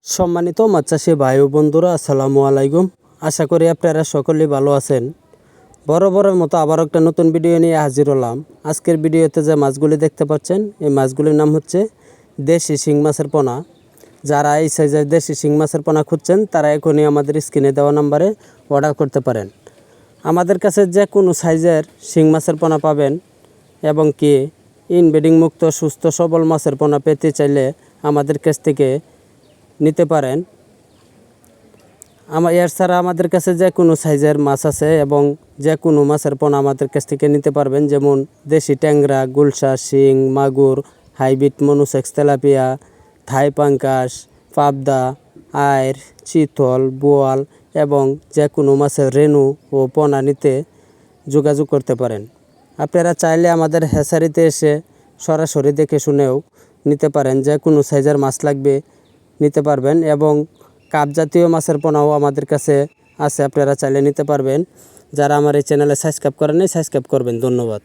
সম্মানিত মাছ চাষি ভাই ও বন্ধুরা, আসসালামু আলাইকুম। আশা করি আপনারা সকলেই ভালো আছেন। বরাবরের মতো আবার একটা নতুন ভিডিও নিয়ে হাজির হলাম। আজকের ভিডিওতে যে মাছগুলি দেখতে পাচ্ছেন, এই মাছগুলির নাম হচ্ছে দেশি শিং মাছের পোনা। যারা এই সাইজের দেশি শিং মাছের পোনা খুঁজছেন, তারা এখনই আমাদের স্ক্রিনে দেওয়া নাম্বারে অর্ডার করতে পারেন। আমাদের কাছে যে কোনো সাইজের শিং মাছের পোনা পাবেন এবং কি ইনব্রিডিং মুক্ত সুস্থ সবল মাছের পোনা পেতে চাইলে আমাদের কাছ থেকে নিতে পারেন। এর ছাড়া আমাদের কাছে যে কোনো সাইজের মাছ আছে এবং যে কোনো মাছের পোনা আমাদের কাছ থেকে নিতে পারবেন, যেমন দেশি ট্যাংরা, গুলশা, শিং, মাগুর, হাইব্রিড মনুসেক্স, তেলাপিয়া, থাই পাঙ্কাশ, পাবদা, আইর, চিতল, বোয়াল এবং যে কোনো মাছের রেণু ও পোনা নিতে যোগাযোগ করতে পারেন। আপনারা চাইলে আমাদের হ্যাচারিতে এসে সরাসরি দেখে শুনেও নিতে পারেন। যে কোনো সাইজের মাছ লাগবে নিতে পারবেন এবং কাপ জাতীয় মাছের পোনাও আমাদের কাছে আছে, আপনারা চাইলে নিতে পারবেন। যারা আমার এই চ্যানেলে সাবস্ক্রাইব করেন নাই, সাবস্ক্রাইব করবেন। ধন্যবাদ।